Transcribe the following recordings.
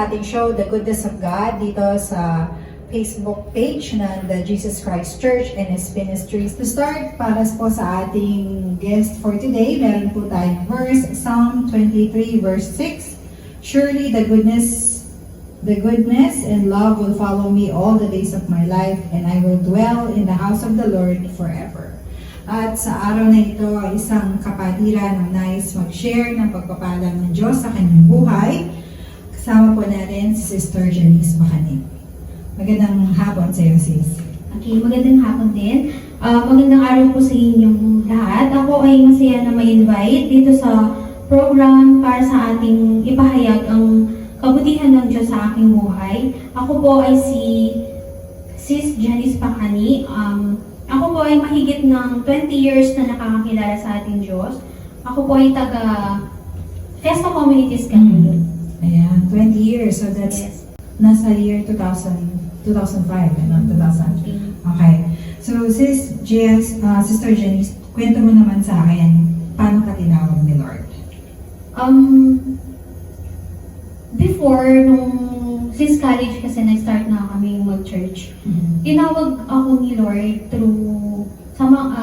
sa ating show, The Goodness of God, dito sa Facebook page ng The Jesus Christ Church and His Ministries. To start, para po sa ating guest for today, meron po tayong verse, Psalm 23 verse 6. Surely the goodness and love will follow me all the days of my life, and I will dwell in the house of the Lord forever. At sa araw na ito, isang kapatiran ang nais mag-share ng pagpapala ng Diyos sa kanyang buhay. Kasama po natin si Sister Janice Bacanig. Magandang hapon sa iyo, sis. Okay, magandang hapon din. Magandang araw po sa inyong lahat. Ako ay masaya na ma-invite dito sa program para sa ating ipahayag ang kabutihan ng Diyos sa aking buhay. Ako po ay si Sis Janice Bacanig. Ako po ay mahigit ng 20 years na nakakakilala sa ating Diyos. Ako po ay taga Fiesta Communities kami. Ayan, 20 years. So that's nasa year 2005, ano? 2000. Okay. So, Sister Janice, kwento mo naman sa akin, paano ka tinawag ni Lord? Before, since college kasi nag-start na kami mag-church, tinawag ako ni Lord through sa mga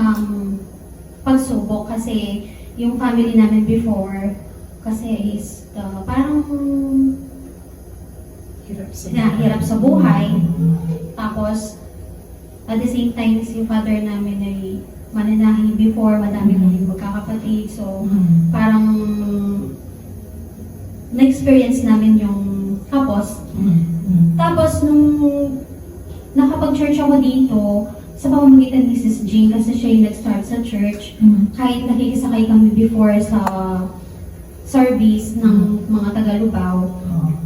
pagsubok kasi yung family namin before kasi is parang hirap sa buhay. Tapos, at the same time, yung father namin ay mananahi before, madami kaming magkakapatid. So, parang na-experience namin yung tapos. Tapos, nung nakapag-church ako dito, sa pamamagitan ni Sis Jean, kasi siya yung nag-start sa church, kahit nakikisakay kami before sa service ng mga taga-Lubao,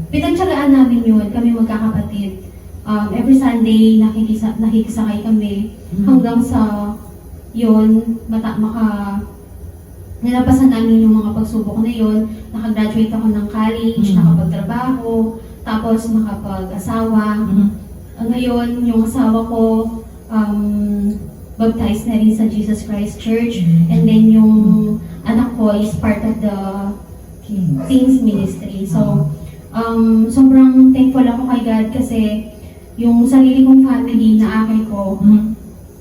pinagtsagaan namin yun, kami magkakapatid. Every Sunday, nakikisakay kami hanggang sa yun, nilapasan namin yung mga pagsubok na yun. Nakagraduate ako ng college, nakapagtrabaho, tapos nakapag-asawa. Ngayon, yung asawa ko, baptized na rin sa Jesus Christ Church. And then yung anak ko is part of the King's Ministry. So, sobrang thankful ako kay God kasi yung sarili kong family na akin ko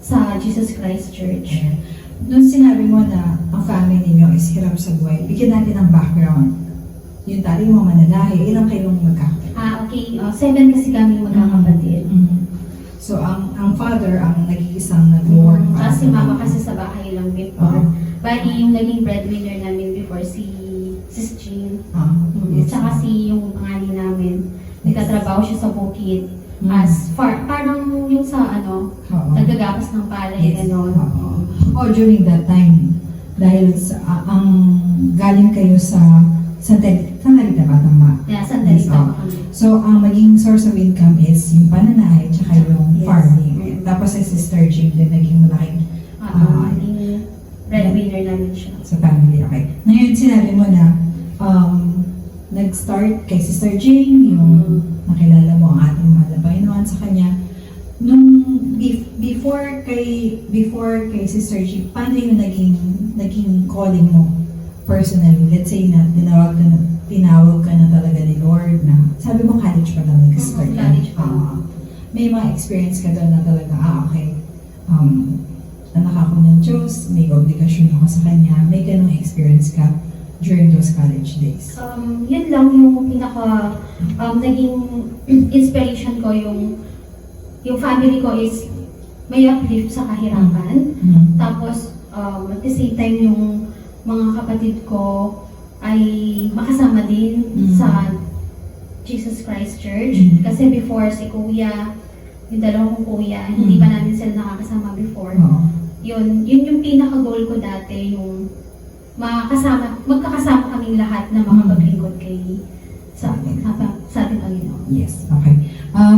sa Jesus Christ Church. Noong sinabi mo na ang family niyo is hirap sa buhay, bigyan natin ng background. Yung tali mo mananahi, ilang kayong magkakapatid? Okay. 7 kasi kami magkakapatid. So, ang father, ang nag-iisang nag-work. Si mama kasi sa bahay lang before. Bali, yung naging breadwinner namin before si Sis Jean. Tsaka yung panganay namin. Nagtatrabaho siya sa bukid. Parang yung sa nagagapas ng palay, During that time, dahil ang galing kayo sa Santa ba? Tama? Yeah, Santa Rita kami. So, ang maging source of income is yung pananahe tsaka yung farming. Tapos si Sister Jean din naging malaking naging breadwinner namin siya. Sa family, okay. Ngayon, sinabi mo na nag-start kay Sister Jean, yung nakilala mo ang ating mahal na Panginoon sa kanya. Before kay Sister Jean, paano yung naging calling mo personally? Let's say na tinawag ka na talaga ni Lord na, sabi mo college pa lang nag-start. College pa. May mga experience ka doon na talaga, okay, anak ako ng Diyos, may obligasyon ako sa Kanya, may ganong experience ka during those college days? Yun lang yung pinaka naging inspiration ko, yung family ko is may uplift sa kahirapan. Tapos at the same time yung mga kapatid ko ay makasama din sa Jesus Christ Church. Kasi before si Kuya, yung dalawang kong kuya, hindi pa namin sila nakakasama before. Yun yung pinaka-goal ko dati, yung magkakasama kaming lahat na makapaglingkod sa ating Panginoon. Yes, okay.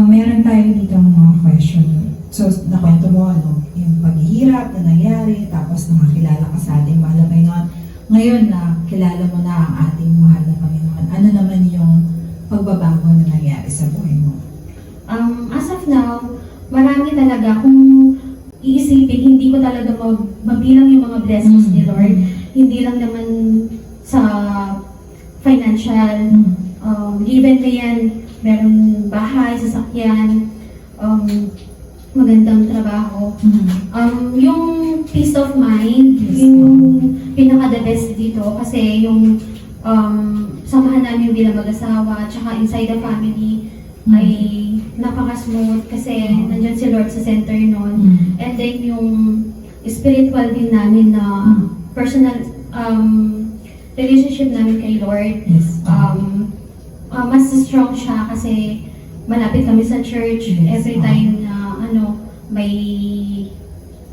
Meron tayo dito mga question. So, nakwento mo yung paghihirap na nangyari, tapos nakakilala ka sa ating mahal na Panginoon. Ngayon na kilala mo na ang ating mahal na Panginoon, ano naman yung pagbabago na nangyari sa buhay mo? As of now, marami talaga. Kung iisipin, hindi ko talaga mabilang yung mga blessings ni Lord. Hindi lang naman sa financial, given na yan, meron bahay, sasakyan, magandang trabaho. Yung peace of mind, yung pinaka-the best dito kasi yung samahan namin bilang mag-asawa, tsaka inside the family ay napaka-smooth kasi nandyan si Lord sa center nun. And then yung spiritual din namin na personal relationship namin kay Lord. Yes. Mas strong siya kasi malapit kami sa church. Yes. Every time na may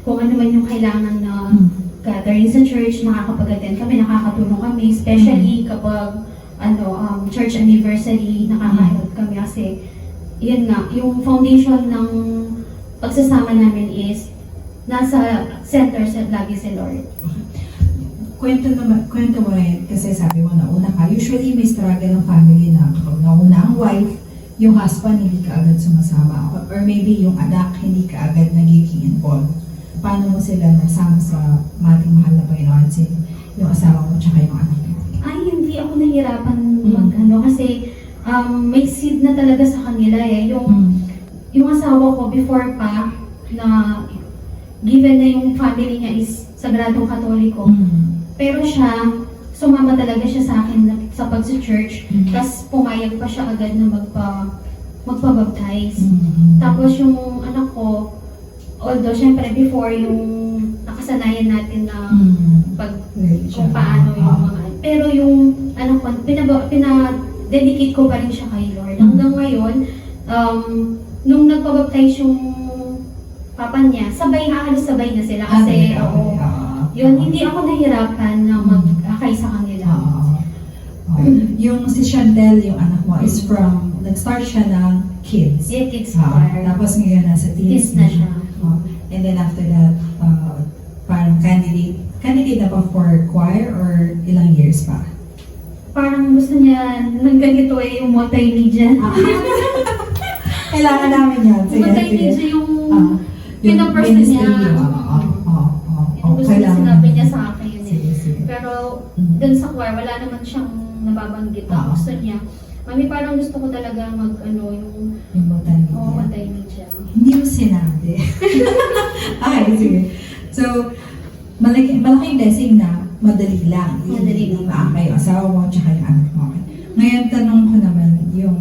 kung ano man yung kailangan na gathering sa church, nakakapag-attend kami, nakakatulong kami, especially kapag church anniversary, nakaka-help kami kasi yun nga, yung foundation ng pagsasama namin is nasa center lagi si Lord. Kwento mo rin, kasi sabi mo nauna ka, usually may struggle ng family na kapag nauna ang wife, yung husband hindi ka agad sumasama, or maybe yung anak hindi ka agad nagiging involved. Paano mo sila nasama sa mating mahal na Panginoon, yung asawa mo tsaka yung anak mo? Ay, hindi ako nahirapan kasi may seed na talaga sa kanila eh. Yung asawa ko before pa na given na yung family niya is Sagradong Katoliko, pero siya, sumama talaga siya sa akin sa pag-church, tapos pumayag pa siya agad na magpabaptize. Tapos yung anak ko, although syempre before yung nakasanayan natin na kung paano yung mga, pero yung anak ko, pinadedicate ko pa rin siya kay Lord. Hanggang ngayon, nung nagpabaptize yung papa niya, halos sabay na sila kasi yun, hindi ako nahirapan na mag-akay sa kanila. Yung si Chantel, yung anak mo, is from, nag-start siya ng kids. Yeah, kids choir. Tapos ngayon nasa teens Kids na siya. And then after that, parang candidate na pa for choir or ilang years pa? Parang gusto niya ng ganito yung multimedia. Kailangan namin yan. Multimedia yung pinaperson niya. Gusto niya sinabi niya sa akin yun eh. Pero dun sa choir, wala naman siyang nababanggit. Gusto niya. Mami, parang gusto ko talaga yung multimedia. Hindi mo sinabi. Okay, sige. So, malaking blessing na madali lang. Madali lang. Maakay yung asawa mo, tsaka yung anak mo. Ngayon, tanong ko naman yung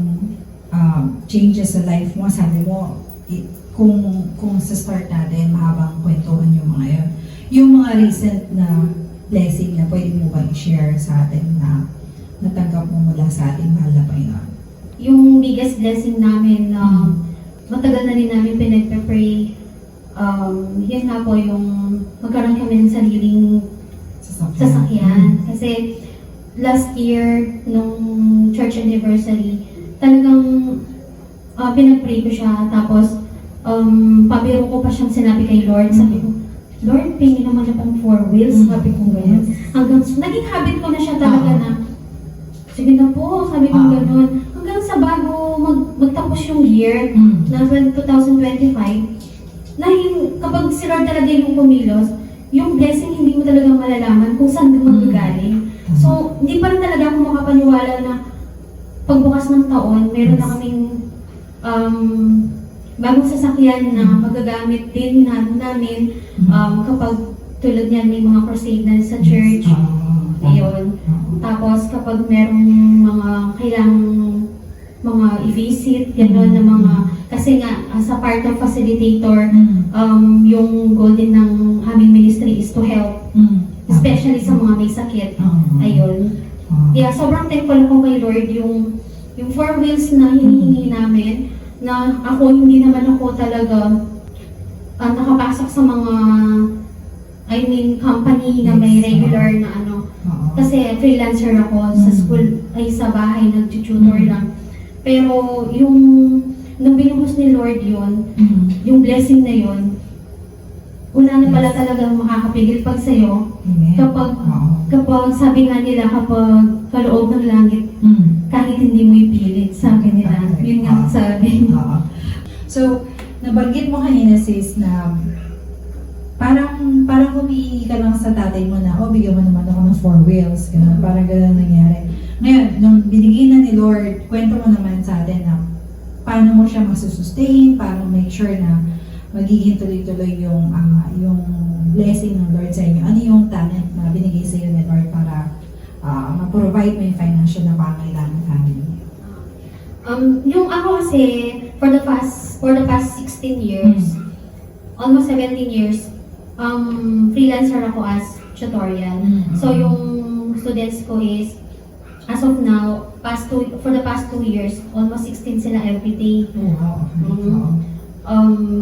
changes sa life mo. Sabi mo, kung sa start natin, mahabang kwentuhan yung mga yun. Yung mga recent na blessing na pwede mo ba i-share sa atin na natanggap mo mula sa ating mahal na Panginoon? Yung biggest blessing namin na matagal na rin namin pinagpe-pray, yun nga po yung magkaroon kami ng sariling sasakyan. Kasi last year, nung church anniversary, talagang pinag-pray ko siya. Tapos, pabiro ko pa siyang sinabi kay Lord. Sabi ko, Lord, pingin naman na pang 4 wheels. Sabi ko gano'n. Hanggang, naging habit ko na siya talaga na, sige na po, sabi ko gano'n. Hanggang sa bago magtapos yung year, na 2025, kapag si Lord talaga yung kumilos, yung blessing hindi mo talaga malalaman kung saan magagaling. So, hindi pa rin talaga ako makapaniwala na pagbukas ng taon, meron na kaming bagong sasakyan na magagamit din namin kapag tulad niyan may mga crusade na sa church. Ayun. Tapos kapag merong mga kailangang mga i-visit, gano'n na mga, kasi nga sa part of facilitator, yung goal din ng aming ministry is to help, especially sa mga may sakit. Ayun. Yeah, sobrang thankful ako kay Lord yung 4 wheels na hinihingi namin, na ako hindi naman ako talaga nakapasok sa mga company na may regular na kasi freelancer ako sa school ay sa bahay nag-tutor lang. Pero nung binuhos ni Lord yun, yung blessing na yun, wala na pala talagang makakapigil pag sa'yo. Kapag sabi nga nila, kapag kaloob ng langit, kahit hindi mo ipilit, sabi nila. Yun nga sabi. So, nabanggit mo kanina sis na parang humihingi ka lang sa tatay mo na, bigyan mo naman ako ng 4 wheels. Parang gano'n nangyari. Ngayon, nung binigay na ni Lord, kwento mo naman sa atin na paano mo siya masusustain, paano make sure na magiging tuloy-tuloy yung blessing ng Lord sa inyo. Ano yung talent na binigay sa iyo ni Lord para ma-provide mo yung financial na pangailangan ng family? Yung ako kasi, for the past 16 years, almost 17 years, freelancer ako as tutorial. So yung students ko is, as of now, for the past 2 years, almost 16 sila every day.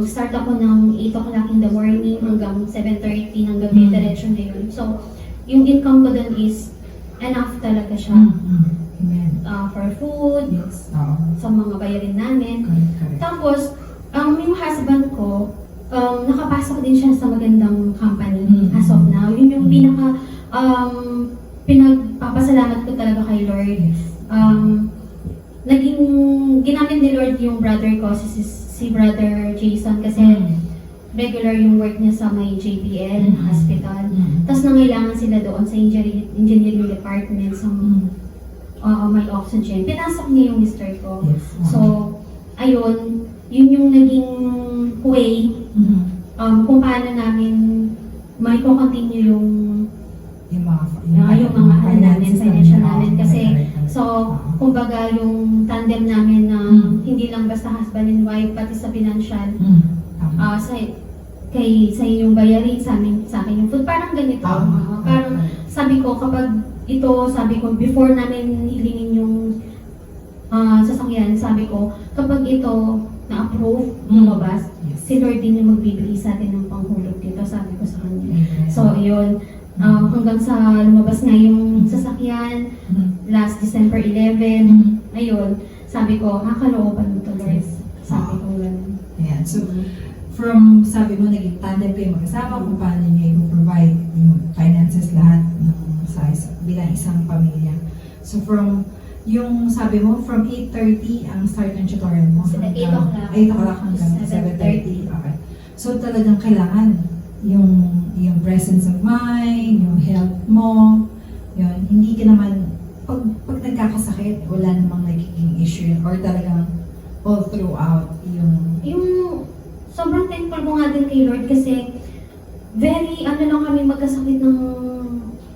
Start ako ng 8 o'clock in the morning hanggang 7:30 ng gabi, diretso na yun. So, yung income ko dun is enough talaga siya. Amen. For food, Yes. sa mga bayarin namin. Correct. Tapos, yung husband ko, nakapasok din siya sa magandang company as of now. Yun yung pinaka pinagpapasalamat ko talaga kay Lord. Yes. Ginamit ni Lord yung brother ko, si Brother Jason, kasi regular yung work niya sa may JPL hospital. Tapos nangailangan sila doon sa engineering department sa may oxygen. Pinasok niya yung mister ko. Yes. So, ayun, yun yung naging way kung paano namin may continue yung mga financial namin. Kasi, so, kumbaga yung tandem namin na hindi lang basta husband and wife, pati sa financial, sa inyong bayarin, sa akin yung food, parang ganito. Parang sabi ko, before namin hilingin yung sasakyan, sabi ko, kapag ito na-approve, lumabas, si Lord din yung magbibigay sa atin ng panghulog dito, sabi ko sa kanya. So, yun, hanggang sa lumabas nga yung sasakyan, last December 11, ayun, sabi ko, kalooban mo to, Lord. Sabi ko gano'n. Ayan. So, from, sabi mo, naging tandem kayo mag-asawa kung paano niyo i-provide yung finances lahat ng bilang isang pamilya. So, from, yung sabi mo, from 8:30 ang start ng tutorial mo. 8 o'clock. 8 o'clock hanggang 7:30. Okay. So, talagang kailangan yung presence of mind, yung health mo, yun, hindi ka naman, pag nagkakasakit, wala namang nagiging issue or talagang all throughout yung sobrang thankful ko nga din kay Lord kasi very, lang kami magkasakit ng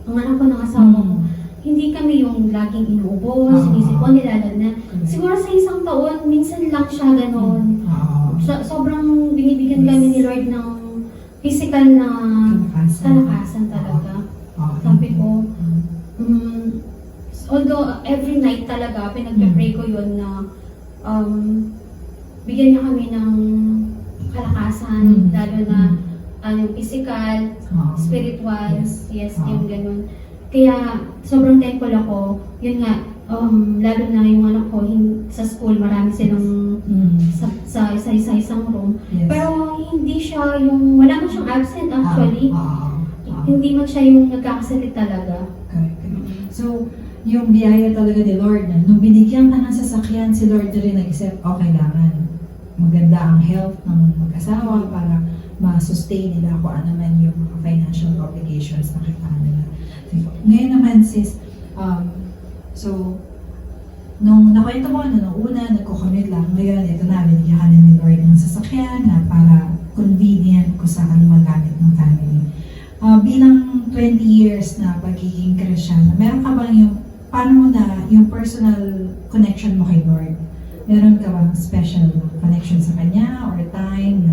anak ko, ng asawa ko. Hindi kami yung laging inuubos, sinisipon, nilalad na. Siguro sa isang taon, minsan lang siya gano'n. Sobrang binibigyan kami ni Lord ng physical na kalakasan talaga. Sabi ko, although every night talaga, pinag-pray ko yun na bigyan niya kami ng kalakasan, lalo na yung physical, spiritual, yes, yung ganun. Kaya sobrang thankful ako, yun nga, lalo na yung anak ko, sa school, marami silang sa isang room. Yes. Pero hindi siya yung, wala man siyang absent actually. Hindi man siya yung nagkakasalit talaga. Correct. So, yung biyaya talaga ni Lord na nung binigyan ka ng sasakyan, si Lord rin nag-isip, kailangan maganda ang health ng mag-asawa para ma-sustain nila kung ano man yung mga financial obligations na kailangan nila. Ngayon naman sis, so, nung nakwento mo, nung una, nagko-commute lang, ngayon, ito na, binigyan ka na ni Lord ng sasakyan na para convenient kung saan magamit ng family. Bilang 20 years na pagiging Christian, meron ka bang paano mo na yung personal connection mo kay Lord? Meron ka bang special connection sa Kanya or time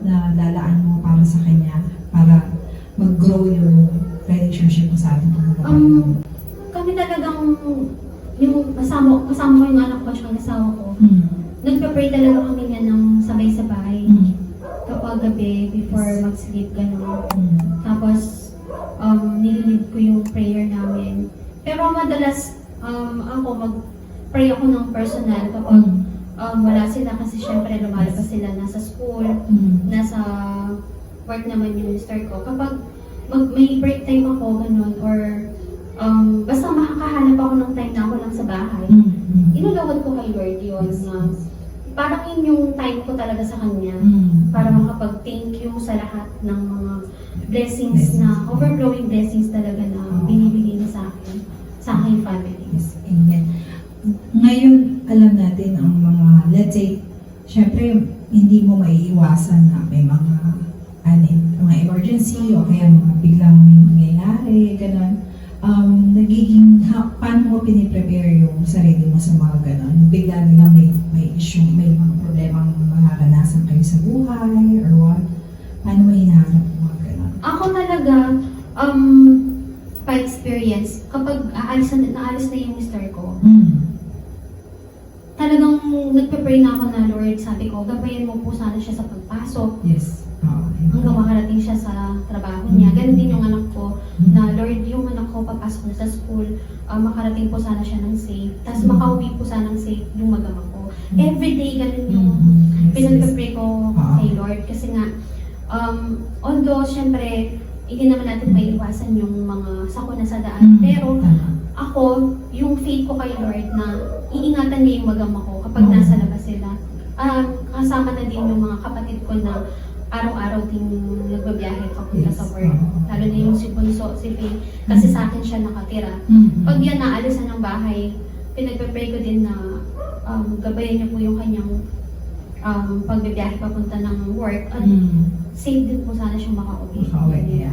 na lalaan mo para sa Kanya para mag-grow yung relationship mo sa ating mga kapatid? Kami talagang, yung kasama ko yung anak ko, siyang asawa ko, nagpa-pray talaga kami niya ng sabay-sabay. Kapag gabi, before mag-sleep, gano'n. Tapos, nililid ko yung prayer namin. Pero madalas, ako mag-pray ako ng personal kapag wala sila kasi syempre lumalabas sila nasa school, nasa work naman yung minister ko. Kapag may break time ako, gano'n, or basta makakahanap ako ng time na ako lang sa bahay, inulawad ko kay Lord yun na parang yun yung time ko talaga sa Kanya para makapag-thank you sa lahat ng mga blessings na, overflowing blessings talaga na binibigay niya sa akin, sa aking family. Yes. Amen. Ngayon, alam natin ang mga, let's say, syempre, hindi mo maiiwasan na may mga emergency o kaya mga biglang may mangyayari, gano'n. Paano mo piniprepare yung sarili mo sa mga gano'n? Bigla nilang may issue, may mga problemang mararanasan kayo sa buhay or what? Paano mo hinaharap yung mga gano'n? Ako talaga, pa-experience, kapag naalis na yung mister ko, talagang nagpe-pray na ako na, Lord, sabi ko, gabayan mo po sana siya sa pagpasok. Yes. Hanggang makarating siya sa trabaho niya. Ganon din yung anak ko, na Lord, yung anak ko papasok na sa school, makarating po sana siya ng safe. Tapos makauwi po sana ng safe yung mag-ama ko. Everyday, ganun yung pinag-pray ko kay Lord. Kasi nga, although, syempre, hindi naman natin maiiwasan yung mga sakuna sa daan. Pero, ako, yung faith ko kay Lord na iingatan niya yung mag-ama ko kapag nasa labas sila. Kasama na din yung mga kapatid ko na araw-araw din nagbabiyahe papunta sa work. Lalo na yung si Bunso, si Faye, kasi sa akin siya nakatira. Pag yan naalisan ng bahay, pinagpe-pray ko din na gabayan niya po yung kanyang pagbibiyahe papunta ng work. Safe din po sana siyang makauwi. Okay.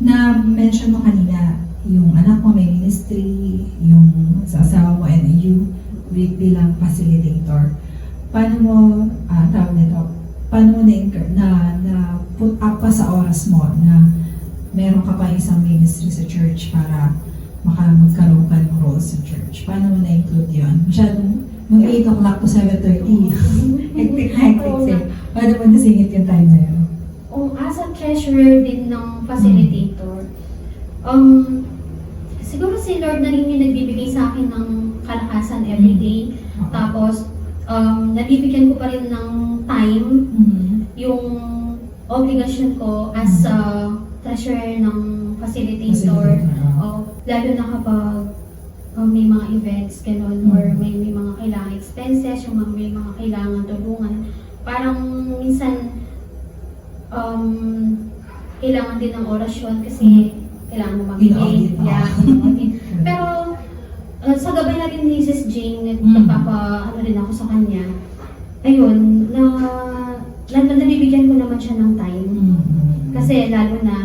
Na-mention mo kanina, yung anak mo may ministry, yung sa asawa mo and you bilang facilitator. Paano mo, tawag nito, paano mo na put up pa sa oras mo na meron ka pa isang ministry sa church para magkaroon ka ng role sa church? Paano mo na-include yun? Masyadong, nung 8 o'clock to 7:30, hectic siya. Paano mo nasingit yung time na yun? As a treasurer din ng facilitator, siguro si Lord na rin yung nagbibigay sa akin ng kalakasan everyday. Tapos, nabibigyan ko pa rin ng time yung obligasyon ko as a treasurer ng facilitator. Lalo na kapag may mga events, gano'n, or may mga kailangan expenses, yung may mga kailangan tulungan. Parang minsan, kailangan din ng orasyon kasi kailangan mo mag-aid. Pero, sa gabay na rin ni Sis Jane, nagpapa-ano rin ako sa kanya. Ayun, nabibigyan ko naman siya ng time. Kasi lalo na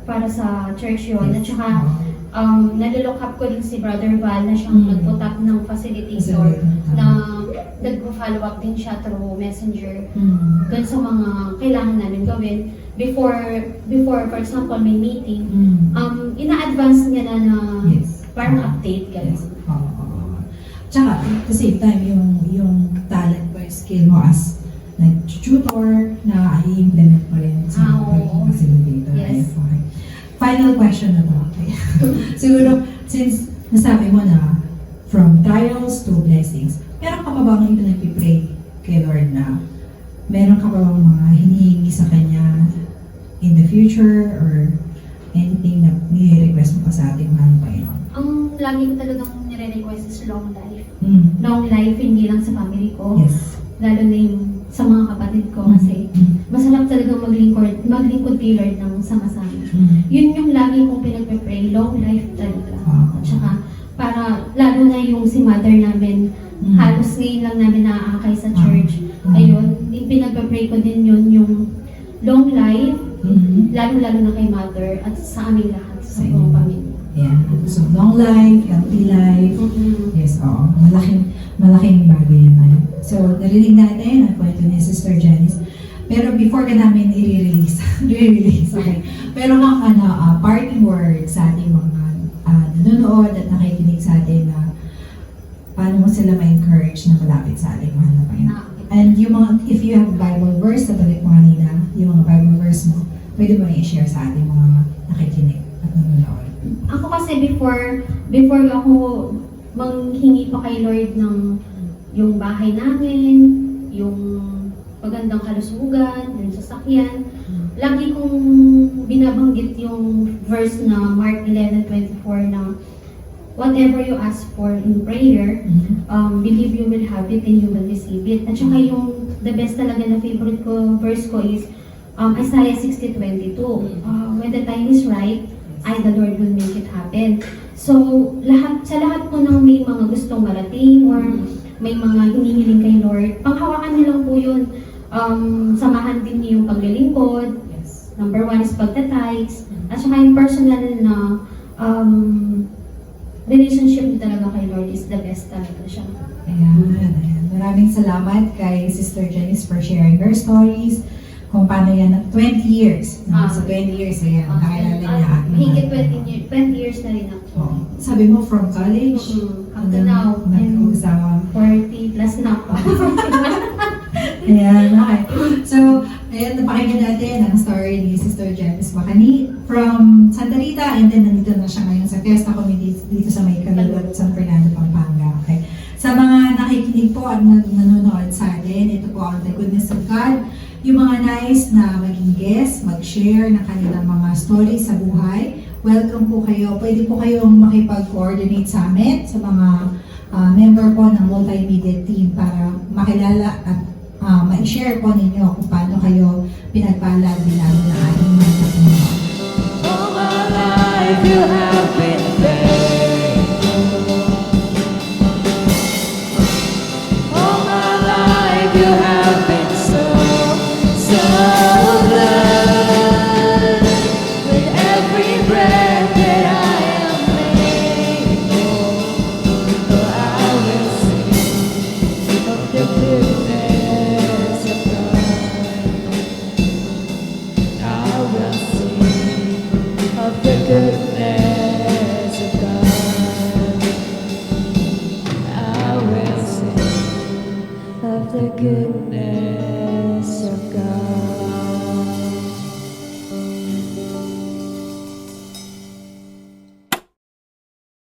para sa church yun. At saka, nalilook up ko din si Brother Val na siyang nag-put up ng facilitator na nag-follow up din siya through messenger doon sa mga kailangan namin gawin. Before, for example, may meeting, ina-advance niya na parang update, guys. Tsaka, at the same time, yung talent or skill mo as tutor na i-implement mo rin sa pagiging facilitator. Yes. Okay. Final question na to. Okay. Siguro, since nasabi mo na from trials to blessings, meron ka pa ba ngayon nagpipray kay Lord na meron ka pa bang mga hinihingi sa Kanya in the future or anything na nire-request mo pa sa ating mahal na Panginoon? Ang lagi ko talagang nire-request is long life. Long life, hindi lang sa family ko. Yes. Lalo na yung sa mga kapatid ko kasi masarap talagang maglingkod kay Lord ng sama-sama. Yun yung lagi kong pinagpe-pray, long life talaga. At saka, para, lalo na yung si mother namin, halos ngayon lang namin naaakay sa church. Ayun, pinagpe-pray ko din yun, yung long life, lalo-lalo na kay mother at sa aming lahat, sa buong pamilya. Yeah. So, long life, healthy life. Yes, oo. Malaking bagay yan. So, narinig natin ang kwento ni Sister Janice. Pero before ka namin i-release, okay. Pero kang parting words sa ating mga nanonood at nakikinig sa atin na paano mo sila ma-encourage na malapit sa ating mahal na Panginoon. And yung mga, if you have Bible verse, nabalik mo kanina, yung mga Bible verse mo, pwede mo i-share sa ating mga nakikinig at nanonood. Ako kasi before ako manghingi pa kay Lord ng yung bahay namin, yung magandang kalusugan, yung sasakyan, lagi kong binabanggit yung verse na Mark 11:24 na whatever you ask for in prayer, believe you will have it and you will receive it. At saka yung the best talaga na favorite ko, verse ko is Isaiah 60:22. When the time is right, the Lord will make it happen. So, sa lahat po ng may mga gustong marating or may mga hinihiling kay Lord, panghawakan niyo lang po yun. Samahan din niyo yung paglilingkod. Yes. Number 1 is pagtatides. At saka yung personal na relationship niyo talaga kay Lord is the best talaga siya. Ayan. Maraming salamat kay Sister Janice for sharing her stories. Kung paano yan, 20 years. Sa 20 years, ayan, nakilala niya. Higit 20 years na rin ako. Oh, sabi mo, from college? Up to now, Nag-uusama. 40 plus na ako. Ayan, okay. So, ayan, napakinggan natin ang story ni Sister Janice Bacani from Santa Rita, and then nandito na siya ngayon sa Fiesta Community dito sa May Caluluat, San Fernando, Pampanga. Okay. Sa mga nakikinig po at nanonood sa atin, ito po ang The Goodness of God. Yung mga nais na maging guest, mag-share ng kanilang mga stories sa buhay, welcome po kayo. Pwede po kayong makipag-coordinate sa amin, sa mga member po ng multimedia team para makilala at ma-share po ninyo kung paano kayo pinagpalad bilang ng ating mga All my life you have been